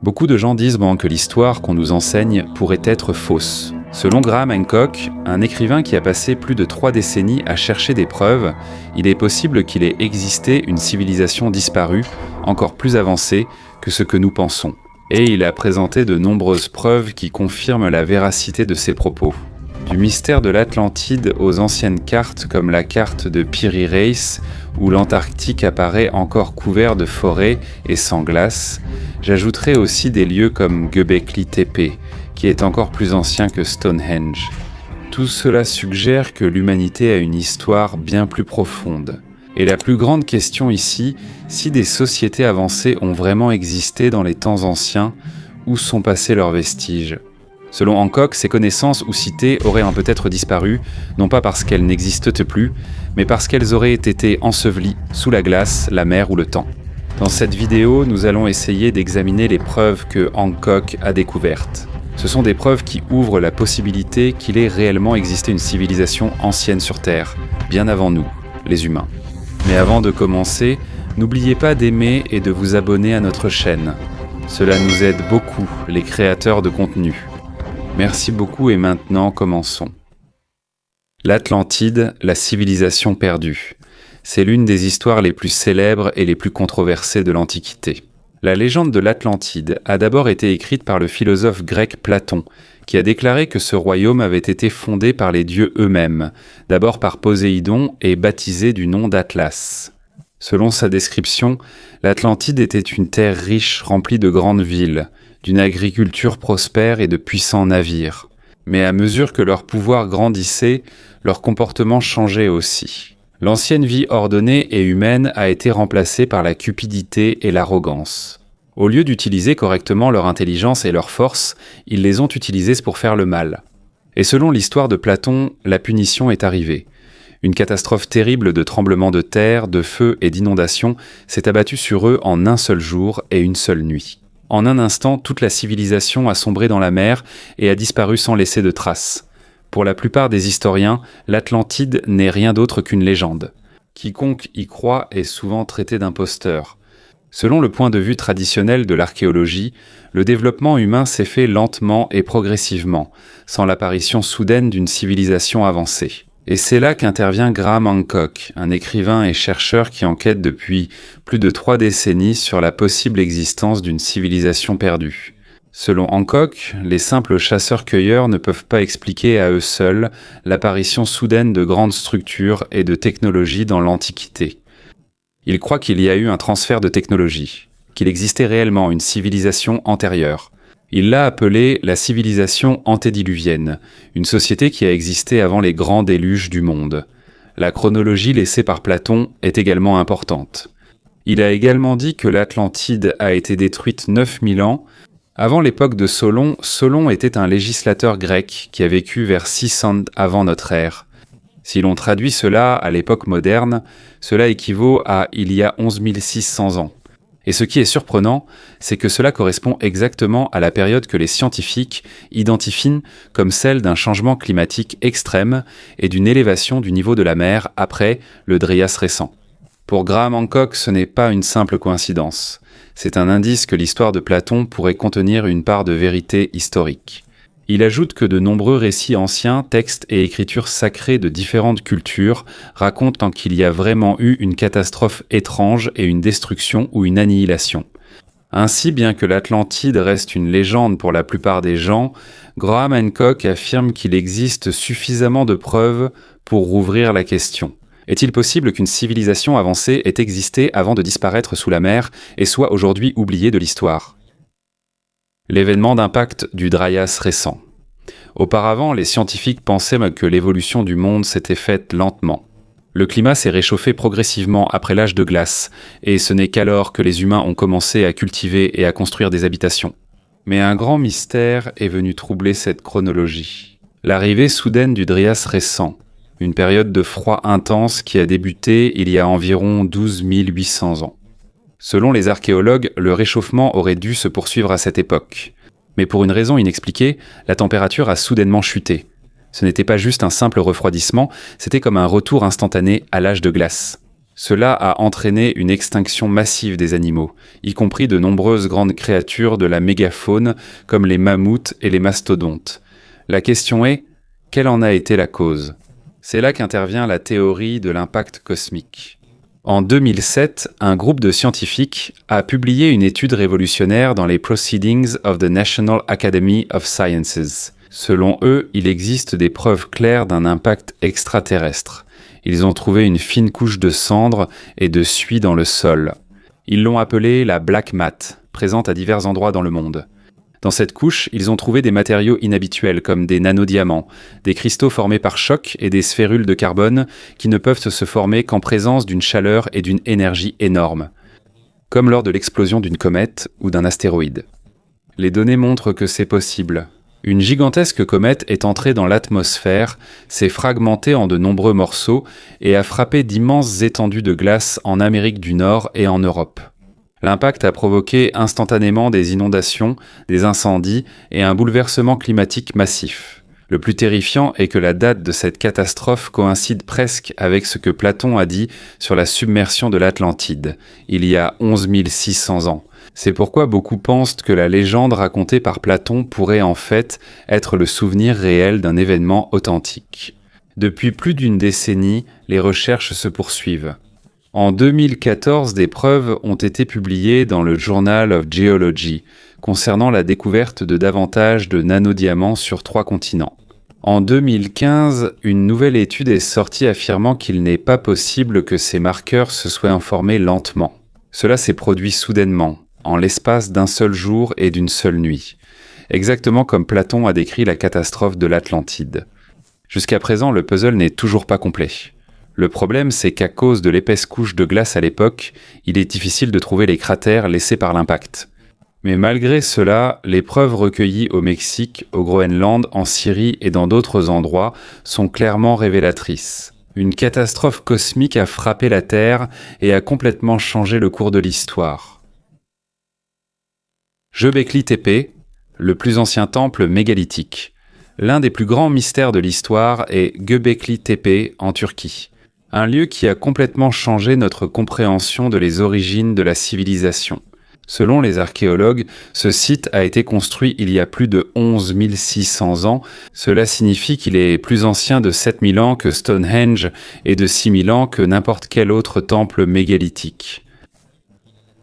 Beaucoup de gens disent que l'histoire qu'on nous enseigne pourrait être fausse. Selon Graham Hancock, un écrivain qui a passé plus de 3 décennies à chercher des preuves, il est possible qu'il ait existé une civilisation disparue, encore plus avancée que ce que nous pensons. Et il a présenté de nombreuses preuves qui confirment la véracité de ses propos. Du mystère de l'Atlantide aux anciennes cartes comme la carte de Piri Reis, où l'Antarctique apparaît encore couvert de forêts et sans glace, j'ajouterai aussi des lieux comme Göbekli Tepe, qui est encore plus ancien que Stonehenge. Tout cela suggère que l'humanité a une histoire bien plus profonde. Et la plus grande question ici, si des sociétés avancées ont vraiment existé dans les temps anciens, où sont passés leurs vestiges ? Selon Hancock, ces connaissances ou cités auraient peut-être disparu, non pas parce qu'elles n'existent plus, mais parce qu'elles auraient été ensevelies sous la glace, la mer ou le temps. Dans cette vidéo, nous allons essayer d'examiner les preuves que Hancock a découvertes. Ce sont des preuves qui ouvrent la possibilité qu'il ait réellement existé une civilisation ancienne sur Terre, bien avant nous, les humains. Mais avant de commencer, n'oubliez pas d'aimer et de vous abonner à notre chaîne. Cela nous aide beaucoup, les créateurs de contenu. Merci beaucoup et maintenant commençons. L'Atlantide, la civilisation perdue. C'est l'une des histoires les plus célèbres et les plus controversées de l'Antiquité. La légende de l'Atlantide a d'abord été écrite par le philosophe grec Platon, qui a déclaré que ce royaume avait été fondé par les dieux eux-mêmes, d'abord par Poséidon et baptisé du nom d'Atlas. Selon sa description, l'Atlantide était une terre riche remplie de grandes villes, d'une agriculture prospère et de puissants navires. Mais à mesure que leur pouvoir grandissait, leur comportement changeait aussi. L'ancienne vie ordonnée et humaine a été remplacée par la cupidité et l'arrogance. Au lieu d'utiliser correctement leur intelligence et leur force, ils les ont utilisées pour faire le mal. Et selon l'histoire de Platon, la punition est arrivée. Une catastrophe terrible de tremblements de terre, de feu et d'inondations s'est abattue sur eux en un seul jour et une seule nuit. En un instant, toute la civilisation a sombré dans la mer et a disparu sans laisser de traces. Pour la plupart des historiens, l'Atlantide n'est rien d'autre qu'une légende. Quiconque y croit est souvent traité d'imposteur. Selon le point de vue traditionnel de l'archéologie, le développement humain s'est fait lentement et progressivement, sans l'apparition soudaine d'une civilisation avancée. Et c'est là qu'intervient Graham Hancock, un écrivain et chercheur qui enquête depuis plus de 3 décennies sur la possible existence d'une civilisation perdue. Selon Hancock, les simples chasseurs-cueilleurs ne peuvent pas expliquer à eux seuls l'apparition soudaine de grandes structures et de technologies dans l'Antiquité. Il croit qu'il y a eu un transfert de technologie, qu'il existait réellement une civilisation antérieure. Il l'a appelée la civilisation antédiluvienne, une société qui a existé avant les grands déluges du monde. La chronologie laissée par Platon est également importante. Il a également dit que l'Atlantide a été détruite 9000 ans. Avant l'époque de Solon, Solon était un législateur grec qui a vécu vers 600 avant notre ère. Si l'on traduit cela à l'époque moderne, cela équivaut à il y a 11 600 ans. Et ce qui est surprenant, c'est que cela correspond exactement à la période que les scientifiques identifient comme celle d'un changement climatique extrême et d'une élévation du niveau de la mer après le Dryas récent. Pour Graham Hancock, ce n'est pas une simple coïncidence. C'est un indice que l'histoire de Platon pourrait contenir une part de vérité historique. Il ajoute que de nombreux récits anciens, textes et écritures sacrées de différentes cultures racontent qu'il y a vraiment eu une catastrophe étrange et une destruction ou une annihilation. Ainsi, bien que l'Atlantide reste une légende pour la plupart des gens, Graham Hancock affirme qu'il existe suffisamment de preuves pour rouvrir la question. Est-il possible qu'une civilisation avancée ait existé avant de disparaître sous la mer et soit aujourd'hui oubliée de l'histoire ? L'événement d'impact du Dryas récent. Auparavant, les scientifiques pensaient que l'évolution du monde s'était faite lentement. Le climat s'est réchauffé progressivement après l'âge de glace, et ce n'est qu'alors que les humains ont commencé à cultiver et à construire des habitations. Mais un grand mystère est venu troubler cette chronologie. L'arrivée soudaine du Dryas récent, une période de froid intense qui a débuté il y a environ 12 800 ans. Selon les archéologues, le réchauffement aurait dû se poursuivre à cette époque. Mais pour une raison inexpliquée, la température a soudainement chuté. Ce n'était pas juste un simple refroidissement, c'était comme un retour instantané à l'âge de glace. Cela a entraîné une extinction massive des animaux, y compris de nombreuses grandes créatures de la mégafaune comme les mammouths et les mastodontes. La question est, quelle en a été la cause ? C'est là qu'intervient la théorie de l'impact cosmique. En 2007, un groupe de scientifiques a publié une étude révolutionnaire dans les Proceedings of the National Academy of Sciences. Selon eux, il existe des preuves claires d'un impact extraterrestre. Ils ont trouvé une fine couche de cendres et de suie dans le sol. Ils l'ont appelée la Black Mat, présente à divers endroits dans le monde. Dans cette couche, ils ont trouvé des matériaux inhabituels comme des nanodiamants, des cristaux formés par choc et des sphérules de carbone qui ne peuvent se former qu'en présence d'une chaleur et d'une énergie énormes, comme lors de l'explosion d'une comète ou d'un astéroïde. Les données montrent que c'est possible. Une gigantesque comète est entrée dans l'atmosphère, s'est fragmentée en de nombreux morceaux et a frappé d'immenses étendues de glace en Amérique du Nord et en Europe. L'impact a provoqué instantanément des inondations, des incendies et un bouleversement climatique massif. Le plus terrifiant est que la date de cette catastrophe coïncide presque avec ce que Platon a dit sur la submersion de l'Atlantide, il y a 11 600 ans. C'est pourquoi beaucoup pensent que la légende racontée par Platon pourrait en fait être le souvenir réel d'un événement authentique. Depuis plus d'une décennie, les recherches se poursuivent. En 2014, des preuves ont été publiées dans le Journal of Geology concernant la découverte de davantage de nanodiamants sur 3 continents. En 2015, une nouvelle étude est sortie affirmant qu'il n'est pas possible que ces marqueurs se soient informés lentement. Cela s'est produit soudainement, en l'espace d'un seul jour et d'une seule nuit, exactement comme Platon a décrit la catastrophe de l'Atlantide. Jusqu'à présent, le puzzle n'est toujours pas complet. Le problème, c'est qu'à cause de l'épaisse couche de glace à l'époque, il est difficile de trouver les cratères laissés par l'impact. Mais malgré cela, les preuves recueillies au Mexique, au Groenland, en Syrie et dans d'autres endroits sont clairement révélatrices. Une catastrophe cosmique a frappé la Terre et a complètement changé le cours de l'histoire. Göbekli Tepe, le plus ancien temple mégalithique. L'un des plus grands mystères de l'histoire est Göbekli Tepe en Turquie. Un lieu qui a complètement changé notre compréhension de les origines de la civilisation. Selon les archéologues, ce site a été construit il y a plus de 11 600 ans. Cela signifie qu'il est plus ancien de 7000 ans que Stonehenge et de 6000 ans que n'importe quel autre temple mégalithique.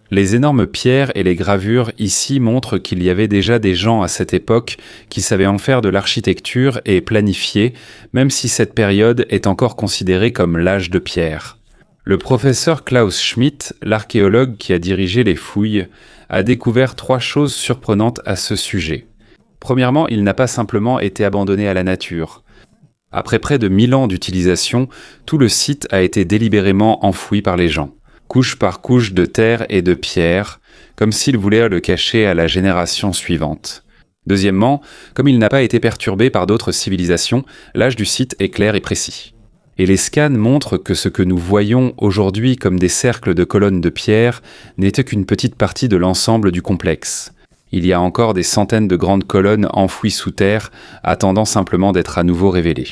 Les énormes pierres et les gravures ici montrent qu'il y avait déjà des gens à cette époque qui savaient en faire de l'architecture et planifier, même si cette période est encore considérée comme l'âge de pierre. Le professeur Klaus Schmidt, l'archéologue qui a dirigé les fouilles, a découvert 3 choses surprenantes à ce sujet. Premièrement, il n'a pas simplement été abandonné à la nature. Après près de 1000 ans d'utilisation, tout le site a été délibérément enfoui par les gens, couche par couche de terre et de pierre, comme s'ils voulaient le cacher à la génération suivante. Deuxièmement, comme il n'a pas été perturbé par d'autres civilisations, l'âge du site est clair et précis. Et les scans montrent que ce que nous voyons aujourd'hui comme des cercles de colonnes de pierre n'était qu'une petite partie de l'ensemble du complexe. Il y a encore des centaines de grandes colonnes enfouies sous terre, attendant simplement d'être à nouveau révélées.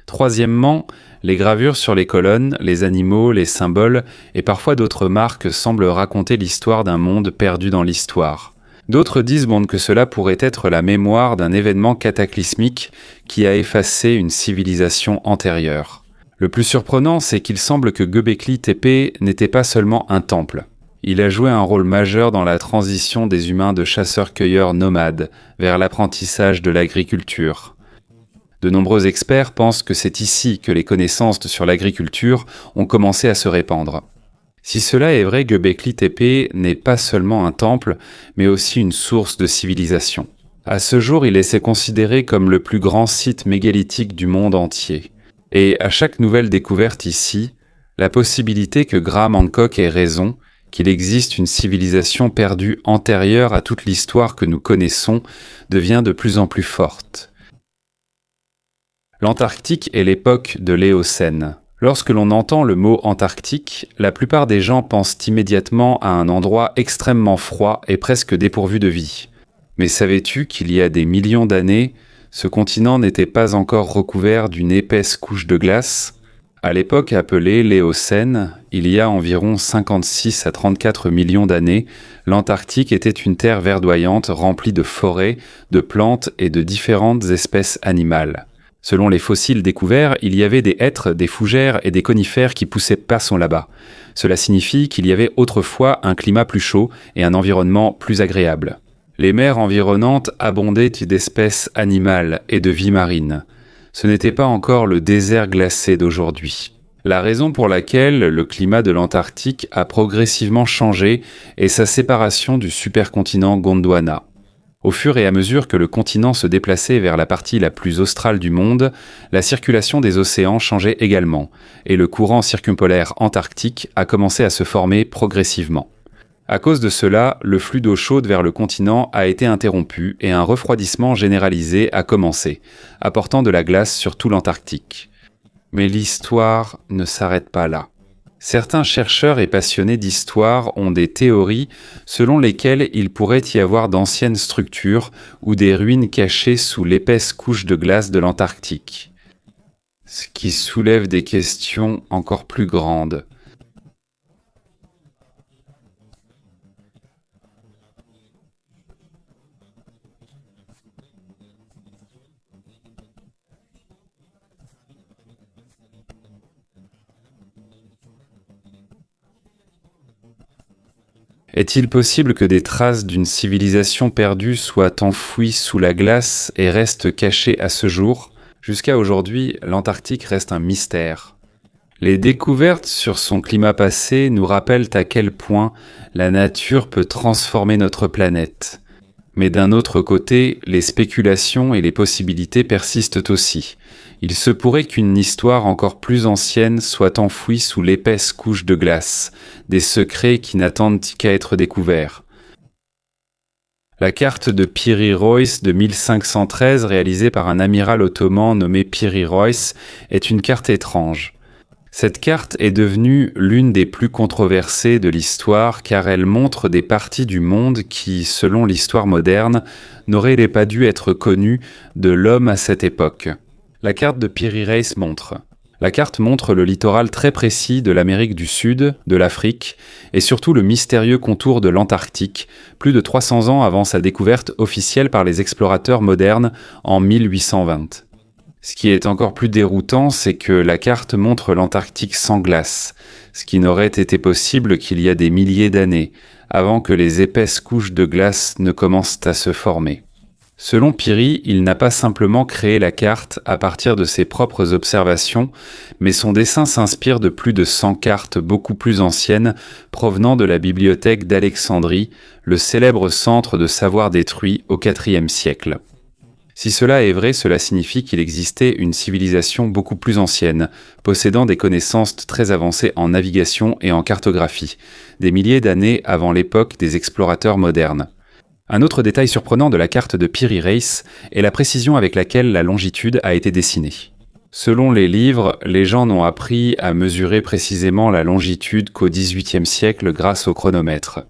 Troisièmement, les gravures sur les colonnes, les animaux, les symboles et parfois d'autres marques semblent raconter l'histoire d'un monde perdu dans l'histoire. D'autres disent que cela pourrait être la mémoire d'un événement cataclysmique qui a effacé une civilisation antérieure. Le plus surprenant, c'est qu'il semble que Göbekli Tepe n'était pas seulement un temple. Il a joué un rôle majeur dans la transition des humains de chasseurs-cueilleurs nomades vers l'apprentissage de l'agriculture. De nombreux experts pensent que c'est ici que les connaissances sur l'agriculture ont commencé à se répandre. Si cela est vrai, Göbekli Tepe n'est pas seulement un temple, mais aussi une source de civilisation. À ce jour, il est considéré comme le plus grand site mégalithique du monde entier. Et à chaque nouvelle découverte ici, la possibilité que Graham Hancock ait raison, qu'il existe une civilisation perdue antérieure à toute l'histoire que nous connaissons, devient de plus en plus forte. L'Antarctique est l'époque de l'Éocène. Lorsque l'on entend le mot Antarctique, la plupart des gens pensent immédiatement à un endroit extrêmement froid et presque dépourvu de vie. Mais savais-tu qu'il y a des millions d'années, ce continent n'était pas encore recouvert d'une épaisse couche de glace ? À l'époque appelée l'Éocène, il y a environ 56 à 34 millions d'années, l'Antarctique était une terre verdoyante remplie de forêts, de plantes et de différentes espèces animales. Selon les fossiles découverts, il y avait des hêtres, des fougères et des conifères qui poussaient passons là-bas. Cela signifie qu'il y avait autrefois un climat plus chaud et un environnement plus agréable. Les mers environnantes abondaient d'espèces animales et de vie marine. Ce n'était pas encore le désert glacé d'aujourd'hui. La raison pour laquelle le climat de l'Antarctique a progressivement changé est sa séparation du supercontinent Gondwana. Au fur et à mesure que le continent se déplaçait vers la partie la plus australe du monde, la circulation des océans changeait également, et le courant circumpolaire antarctique a commencé à se former progressivement. À cause de cela, le flux d'eau chaude vers le continent a été interrompu et un refroidissement généralisé a commencé, apportant de la glace sur tout l'Antarctique. Mais l'histoire ne s'arrête pas là. Certains chercheurs et passionnés d'histoire ont des théories selon lesquelles il pourrait y avoir d'anciennes structures ou des ruines cachées sous l'épaisse couche de glace de l'Antarctique. Ce qui soulève des questions encore plus grandes. Est-il possible que des traces d'une civilisation perdue soient enfouies sous la glace et restent cachées à ce jour ? Jusqu'à aujourd'hui, l'Antarctique reste un mystère. Les découvertes sur son climat passé nous rappellent à quel point la nature peut transformer notre planète. Mais d'un autre côté, les spéculations et les possibilités persistent aussi. Il se pourrait qu'une histoire encore plus ancienne soit enfouie sous l'épaisse couche de glace, des secrets qui n'attendent qu'à être découverts. La carte de Piri Reis de 1513, réalisée par un amiral ottoman nommé Piri Reis, est une carte étrange. Cette carte est devenue l'une des plus controversées de l'histoire car elle montre des parties du monde qui, selon l'histoire moderne, n'auraient pas dû être connues de l'homme à cette époque. La carte de Piri Reis montre. La carte montre le littoral très précis de l'Amérique du Sud, de l'Afrique, et surtout le mystérieux contour de l'Antarctique, plus de 300 ans avant sa découverte officielle par les explorateurs modernes en 1820. Ce qui est encore plus déroutant, c'est que la carte montre l'Antarctique sans glace, ce qui n'aurait été possible qu'il y a des milliers d'années, avant que les épaisses couches de glace ne commencent à se former. Selon Piri, il n'a pas simplement créé la carte à partir de ses propres observations, mais son dessin s'inspire de plus de 100 cartes beaucoup plus anciennes provenant de la bibliothèque d'Alexandrie, le célèbre centre de savoir détruit au IVe siècle. Si cela est vrai, cela signifie qu'il existait une civilisation beaucoup plus ancienne, possédant des connaissances très avancées en navigation et en cartographie, des milliers d'années avant l'époque des explorateurs modernes. Un autre détail surprenant de la carte de Piri Reis est la précision avec laquelle la longitude a été dessinée. Selon les livres, les gens n'ont appris à mesurer précisément la longitude qu'au XVIIIe siècle grâce au chronomètre.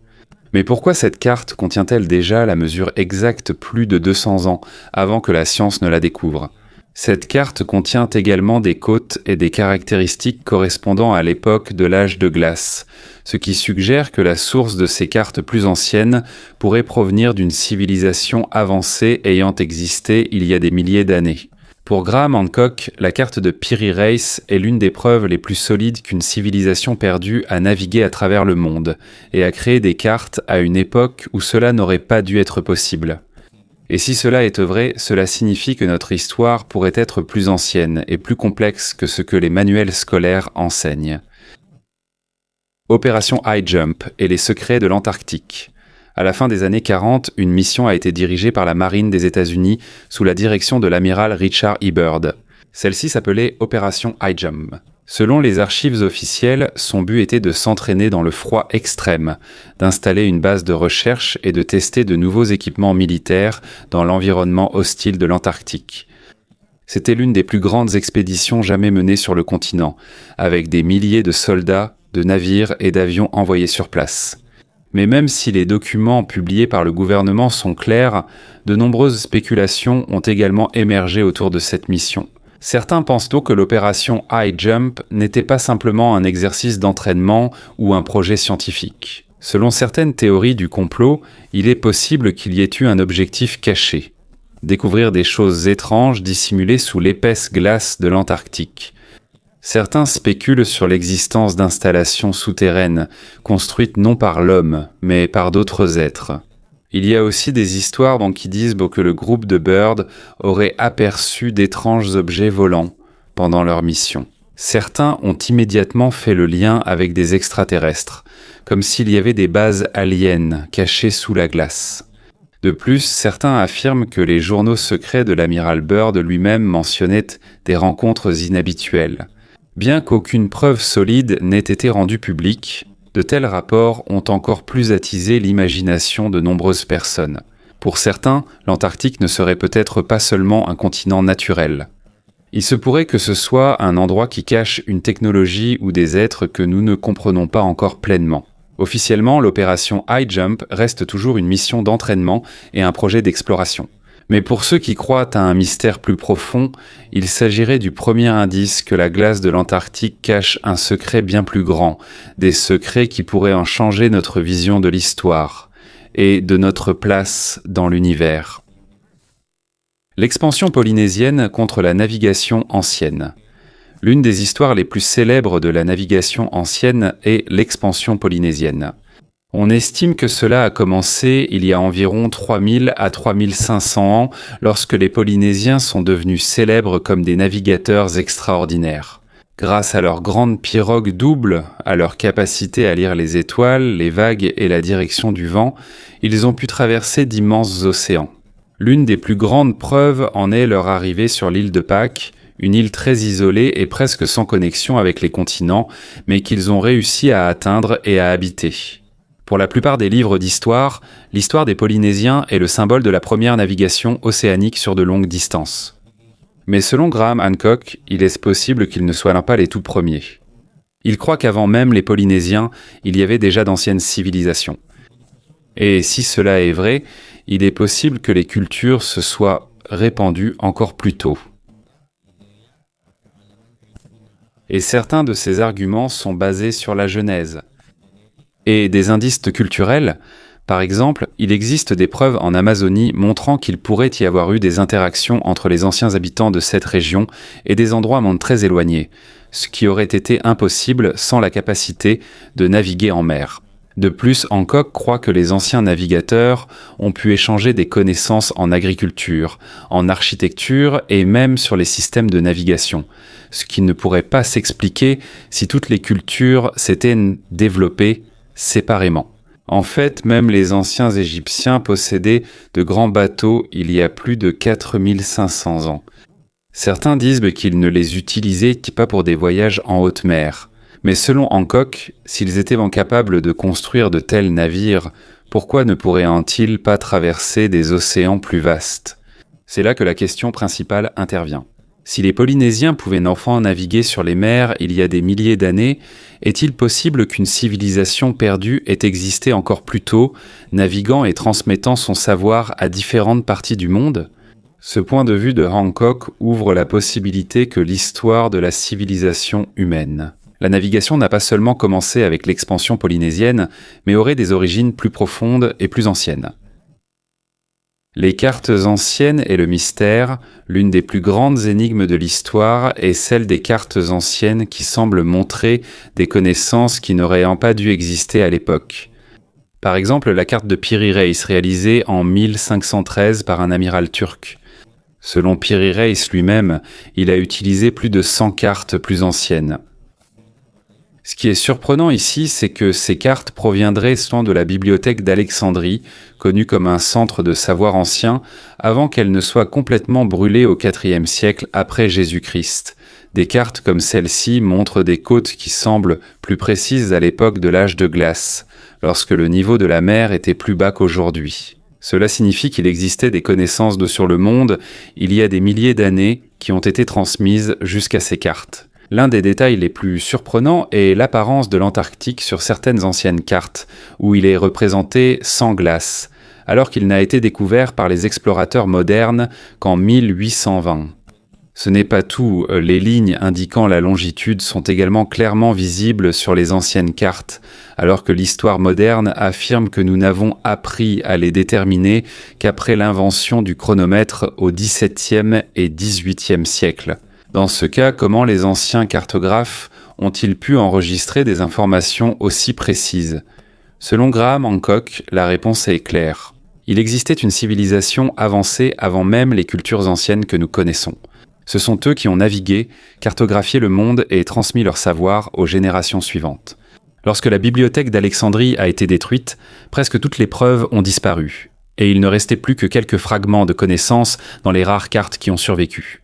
Mais pourquoi cette carte contient-elle déjà la mesure exacte plus de 200 ans avant que la science ne la découvre ? Cette carte contient également des côtes et des caractéristiques correspondant à l'époque de l'âge de glace, ce qui suggère que la source de ces cartes plus anciennes pourrait provenir d'une civilisation avancée ayant existé il y a des milliers d'années. Pour Graham Hancock, la carte de Piri Reis est l'une des preuves les plus solides qu'une civilisation perdue a navigué à travers le monde et a créé des cartes à une époque où cela n'aurait pas dû être possible. Et si cela est vrai, cela signifie que notre histoire pourrait être plus ancienne et plus complexe que ce que les manuels scolaires enseignent. Opération High Jump et les secrets de l'Antarctique. À la fin des années 40, une mission a été dirigée par la marine des États-Unis sous la direction de l'amiral Richard E. Byrd. Celle-ci s'appelait Opération High Jump. Selon les archives officielles, son but était de s'entraîner dans le froid extrême, d'installer une base de recherche et de tester de nouveaux équipements militaires dans l'environnement hostile de l'Antarctique. C'était l'une des plus grandes expéditions jamais menées sur le continent, avec des milliers de soldats, de navires et d'avions envoyés sur place. Mais même si les documents publiés par le gouvernement sont clairs, de nombreuses spéculations ont également émergé autour de cette mission. Certains pensent donc que l'opération High Jump n'était pas simplement un exercice d'entraînement ou un projet scientifique. Selon certaines théories du complot, il est possible qu'il y ait eu un objectif caché. Découvrir des choses étranges dissimulées sous l'épaisse glace de l'Antarctique. Certains spéculent sur l'existence d'installations souterraines, construites non par l'homme, mais par d'autres êtres. Il y a aussi des histoires qui disent que le groupe de Byrd aurait aperçu d'étranges objets volants pendant leur mission. Certains ont immédiatement fait le lien avec des extraterrestres, comme s'il y avait des bases aliens cachées sous la glace. De plus, certains affirment que les journaux secrets de l'amiral Byrd lui-même mentionnaient des rencontres inhabituelles. Bien qu'aucune preuve solide n'ait été rendue publique, de tels rapports ont encore plus attisé l'imagination de nombreuses personnes. Pour certains, l'Antarctique ne serait peut-être pas seulement un continent naturel. Il se pourrait que ce soit un endroit qui cache une technologie ou des êtres que nous ne comprenons pas encore pleinement. Officiellement, l'opération High Jump reste toujours une mission d'entraînement et un projet d'exploration. Mais pour ceux qui croient à un mystère plus profond, il s'agirait du premier indice que la glace de l'Antarctique cache un secret bien plus grand, des secrets qui pourraient en changer notre vision de l'histoire et de notre place dans l'univers. L'expansion polynésienne contre la navigation ancienne. L'une des histoires les plus célèbres de la navigation ancienne est l'expansion polynésienne. On estime que cela a commencé il y a environ 3000 à 3500 ans lorsque les Polynésiens sont devenus célèbres comme des navigateurs extraordinaires. Grâce à leur grande pirogue double, à leur capacité à lire les étoiles, les vagues et la direction du vent, ils ont pu traverser d'immenses océans. L'une des plus grandes preuves en est leur arrivée sur l'île de Pâques, une île très isolée et presque sans connexion avec les continents, mais qu'ils ont réussi à atteindre et à habiter. Pour la plupart des livres d'histoire, l'histoire des Polynésiens est le symbole de la première navigation océanique sur de longues distances. Mais selon Graham Hancock, il est possible qu'ils ne soient pas les tout premiers. Il croit qu'avant même les Polynésiens, il y avait déjà d'anciennes civilisations. Et si cela est vrai, il est possible que les cultures se soient répandues encore plus tôt. Et certains de ces arguments sont basés sur la Genèse. Et des indices culturels, par exemple, il existe des preuves en Amazonie montrant qu'il pourrait y avoir eu des interactions entre les anciens habitants de cette région et des endroits très éloignés, ce qui aurait été impossible sans la capacité de naviguer en mer. De plus, Hancock croit que les anciens navigateurs ont pu échanger des connaissances en agriculture, en architecture et même sur les systèmes de navigation, ce qui ne pourrait pas s'expliquer si toutes les cultures s'étaient développées séparément. En fait, même les anciens Égyptiens possédaient de grands bateaux il y a plus de 4500 ans. Certains disent qu'ils ne les utilisaient pas pour des voyages en haute mer. Mais selon Hancock, s'ils étaient capables de construire de tels navires, pourquoi ne pourraient-ils pas traverser des océans plus vastes? C'est là que la question principale intervient. Si les Polynésiens pouvaient enfin naviguer sur les mers il y a des milliers d'années, est-il possible qu'une civilisation perdue ait existé encore plus tôt, naviguant et transmettant son savoir à différentes parties du monde? Ce point de vue de Hancock ouvre la possibilité que l'histoire de la civilisation humaine. La navigation n'a pas seulement commencé avec l'expansion polynésienne, mais aurait des origines plus profondes et plus anciennes. Les cartes anciennes et le mystère, l'une des plus grandes énigmes de l'histoire est celle des cartes anciennes qui semblent montrer des connaissances qui n'auraient pas dû exister à l'époque. Par exemple, la carte de Piri Reis réalisée en 1513 par un amiral turc. Selon Piri Reis lui-même, il a utilisé plus de 100 cartes plus anciennes. Ce qui est surprenant ici, c'est que ces cartes proviendraient soit de la bibliothèque d'Alexandrie, connue comme un centre de savoir ancien, avant qu'elle ne soit complètement brûlée au IVe siècle après Jésus-Christ. Des cartes comme celle-ci montrent des côtes qui semblent plus précises à l'époque de l'âge de glace, lorsque le niveau de la mer était plus bas qu'aujourd'hui. Cela signifie qu'il existait des connaissances sur le monde il y a des milliers d'années qui ont été transmises jusqu'à ces cartes. L'un des détails les plus surprenants est l'apparence de l'Antarctique sur certaines anciennes cartes, où il est représenté sans glace, alors qu'il n'a été découvert par les explorateurs modernes qu'en 1820. Ce n'est pas tout, les lignes indiquant la longitude sont également clairement visibles sur les anciennes cartes, alors que l'histoire moderne affirme que nous n'avons appris à les déterminer qu'après l'invention du chronomètre au XVIIe et XVIIIe siècle. Dans ce cas, comment les anciens cartographes ont-ils pu enregistrer des informations aussi précises ? Selon Graham Hancock, la réponse est claire. Il existait une civilisation avancée avant même les cultures anciennes que nous connaissons. Ce sont eux qui ont navigué, cartographié le monde et transmis leur savoir aux générations suivantes. Lorsque la bibliothèque d'Alexandrie a été détruite, presque toutes les preuves ont disparu, et il ne restait plus que quelques fragments de connaissances dans les rares cartes qui ont survécu.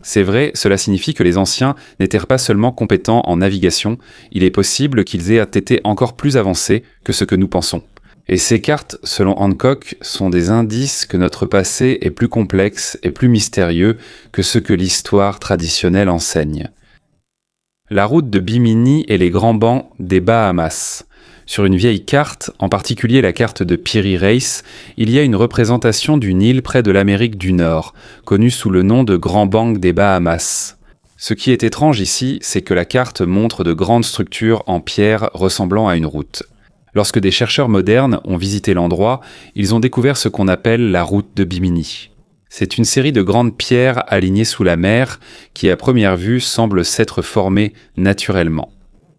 C'est vrai, cela signifie que les anciens n'étaient pas seulement compétents en navigation, il est possible qu'ils aient été encore plus avancés que ce que nous pensons. Et ces cartes, selon Hancock, sont des indices que notre passé est plus complexe et plus mystérieux que ce que l'histoire traditionnelle enseigne. La route de Bimini et les grands bancs des Bahamas. Sur une vieille carte, en particulier la carte de Piri Reis, il y a une représentation d'une île près de l'Amérique du Nord, connue sous le nom de Grand Banc des Bahamas. Ce qui est étrange ici, c'est que la carte montre de grandes structures en pierre ressemblant à une route. Lorsque des chercheurs modernes ont visité l'endroit, ils ont découvert ce qu'on appelle la route de Bimini. C'est une série de grandes pierres alignées sous la mer qui, à première vue, semblent s'être formées naturellement.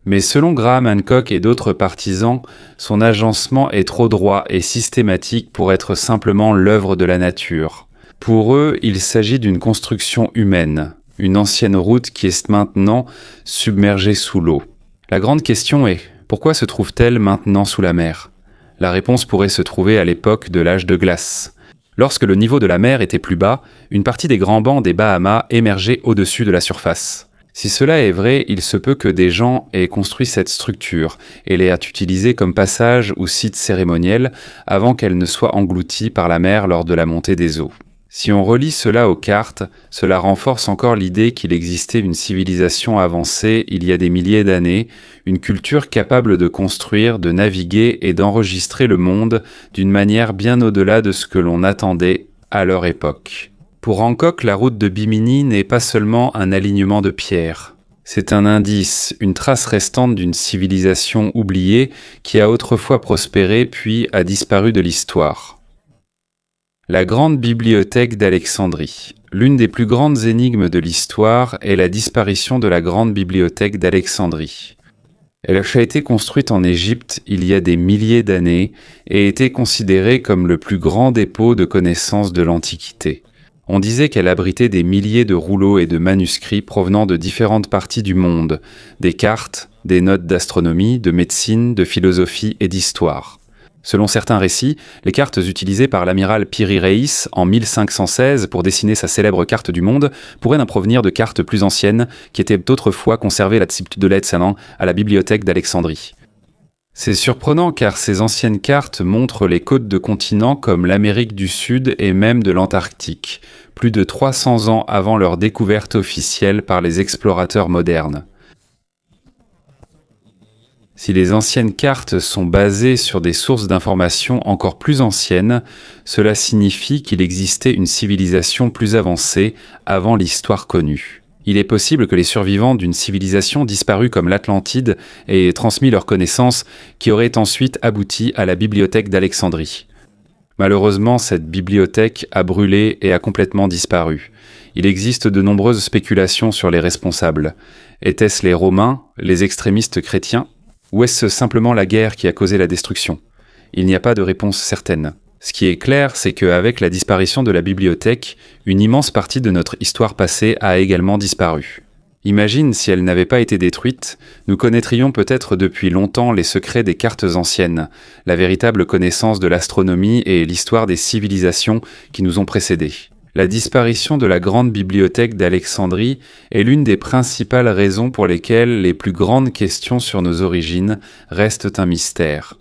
Mais selon Graham Hancock et d'autres partisans, son agencement est trop droit et systématique pour être simplement l'œuvre de la nature. Pour eux, il s'agit d'une construction humaine, une ancienne route qui est maintenant submergée sous l'eau. La grande question est: pourquoi se trouve-t-elle maintenant sous la mer ? La réponse pourrait se trouver à l'époque de l'âge de glace. Lorsque le niveau de la mer était plus bas, une partie des grands bancs des Bahamas émergeait au-dessus de la surface. Si cela est vrai, il se peut que des gens aient construit cette structure et l'aient utilisée comme passage ou site cérémoniel avant qu'elle ne soit engloutie par la mer lors de la montée des eaux. Si on relie cela aux cartes, cela renforce encore l'idée qu'il existait une civilisation avancée il y a des milliers d'années, une culture capable de construire, de naviguer et d'enregistrer le monde d'une manière bien au-delà de ce que l'on attendait à leur époque. Pour Hancock, la route de Bimini n'est pas seulement un alignement de pierres. C'est un indice, une trace restante d'une civilisation oubliée qui a autrefois prospéré puis a disparu de l'histoire. La grande bibliothèque d'Alexandrie. L'une des plus grandes énigmes de l'histoire est la disparition de la grande bibliothèque d'Alexandrie. Elle a été construite en Égypte il y a des milliers d'années et était considérée comme le plus grand dépôt de connaissances de l'Antiquité. On disait qu'elle abritait des milliers de rouleaux et de manuscrits provenant de différentes parties du monde, des cartes, des notes d'astronomie, de médecine, de philosophie et d'histoire. Selon certains récits, les cartes utilisées par l'amiral Piri Reis en 1516 pour dessiner sa célèbre carte du monde pourraient en provenir de cartes plus anciennes qui étaient autrefois conservées à la bibliothèque d'Alexandrie. C'est surprenant car ces anciennes cartes montrent les côtes de continents comme l'Amérique du Sud et même de l'Antarctique, plus de 300 ans avant leur découverte officielle par les explorateurs modernes. Si les anciennes cartes sont basées sur des sources d'informations encore plus anciennes, cela signifie qu'il existait une civilisation plus avancée avant l'histoire connue. Il est possible que les survivants d'une civilisation disparue comme l'Atlantide aient transmis leurs connaissances qui auraient ensuite abouti à la bibliothèque d'Alexandrie. Malheureusement, cette bibliothèque a brûlé et a complètement disparu. Il existe de nombreuses spéculations sur les responsables. Étaient-ce les Romains, les extrémistes chrétiens ? Ou est-ce simplement la guerre qui a causé la destruction ? Il n'y a pas de réponse certaine. Ce qui est clair, c'est qu'avec la disparition de la bibliothèque, une immense partie de notre histoire passée a également disparu. Imagine si elle n'avait pas été détruite, nous connaîtrions peut-être depuis longtemps les secrets des cartes anciennes, la véritable connaissance de l'astronomie et l'histoire des civilisations qui nous ont précédés. La disparition de la grande bibliothèque d'Alexandrie est l'une des principales raisons pour lesquelles les plus grandes questions sur nos origines restent un mystère.